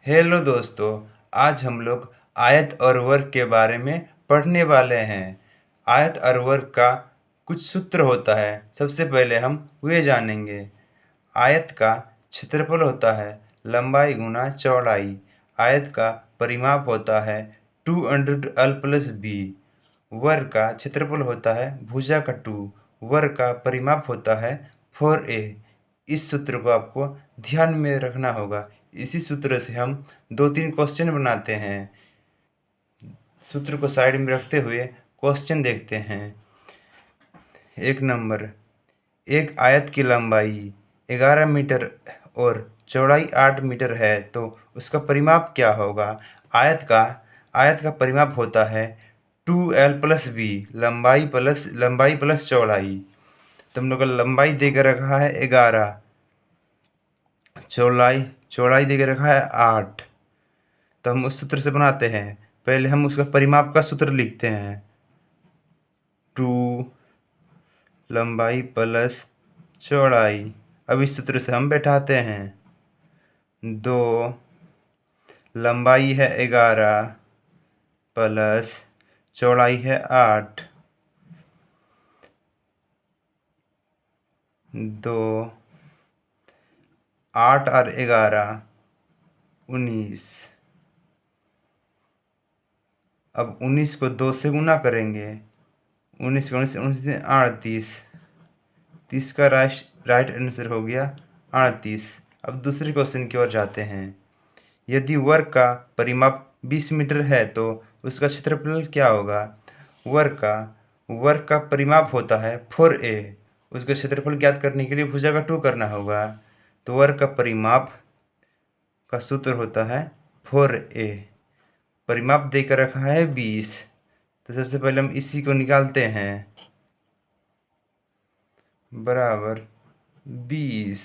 Hello दोस्तों, आज हम लोग आयत और वर्ग के बारे में पढ़ने वाले हैं। आयत और वर्ग का कुछ सूत्र होता है। सबसे पहले हम वे जानेंगे। आयत का क्षेत्रफल होता है लंबाई गुना चौड़ाई। आयत का परिमाप होता है 2√l+b। वर्ग का क्षेत्रफल होता है भुजा का 2। वर्ग का परिमाप होता है 4a। इस सूत्र को आपको ध्यान में रखना होगा। इसी सूत्र से हम 2-3 क्वेश्चन बनाते हैं। सूत्र को साइड में रखते हुए क्वेश्चन देखते हैं। 1 नंबर, एक आयत की लंबाई 11 मीटर और चौड़ाई 8 मीटर है तो उसका परिमाप क्या होगा। आयत का परिमाप होता है 2l+b, लंबाई प्लस चौड़ाई। तो हम लोग का लंबाई दे के रखा है 11, चौड़ाई दे के रखा है 8। तो हम उस सूत्र से बनाते हैं। पहले हम उसका परिमाप का सूत्र लिखते हैं 2 लंबाई प्लस चौड़ाई। अब इस सूत्र से हम बैठाते हैं 2 लंबाई है 11 प्लस चौड़ाई है 8। 2 8 और 11 19। अब 19 को 2 से गुना करेंगे। 19 को 19 से 38। 30 का राइट आंसर हो गया 38। अब दूसरे क्वेश्चन की ओर जाते हैं। यदि वर्ग का परिमाप 20 मीटर है तो उसका क्षेत्रफल क्या होगा। वर्ग का परिमाप होता है 4a। उसका क्षेत्रफल ज्ञात करने के लिए भुजा का 2 करना होगा। तो वर्ग का परिमाप का सूत्र होता है 4a। परिमाप देकर रखा है 20। तो सबसे पहले हम इसी को निकालते हैं, बराबर 20।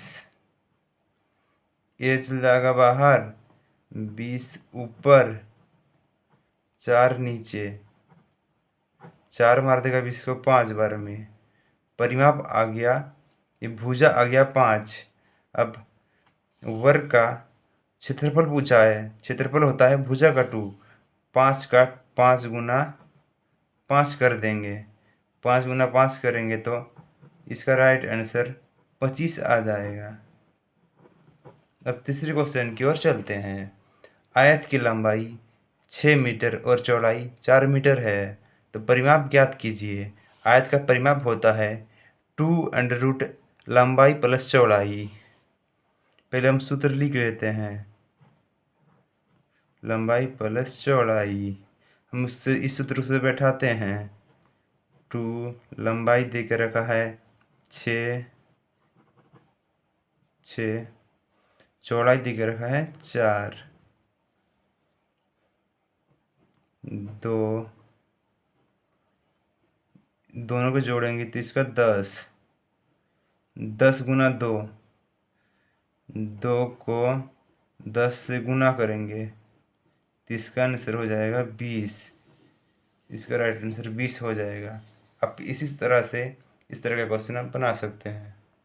ये चल जाएगा बाहर, 20 ऊपर 4 नीचे, 4 मार देगा 20 को 5 बार में। परिमाप आ गया, ये भुजा आ गया 5। अब वर्ग का क्षेत्रफल पूछा है। क्षेत्रफल होता है भुजा का 2। 5 का 5 गुना 5 कर देंगे। 5 गुना 5 करेंगे तो इसका राइट आंसर 25 आ जाएगा। अब तीसरे क्वेश्चन की ओर चलते हैं। आयत की लंबाई 6 मीटर और चौड़ाई 4 मीटर है तो परिमाप ज्ञात कीजिए। आयत का परिमाप होता है 2 लंबाई प्लस चौड़ाई। पहले हम सूत्र लिख लेते हैं, लंबाई प्लस चौड़ाई। हम उससे इस सूत्र से बैठाते हैं 2 लंबाई दे के रखा है 6, चौड़ाई दे के रखा है 4। 2 दोनों को जोड़ेंगे तो इसका 10 गुना 2, 2 को 10 से गुना करेंगे तो इसका आंसर हो जाएगा 20। इसका राइट आंसर 20 हो जाएगा। आप इसी तरह से इस तरह का क्वेश्चन आप बना सकते हैं।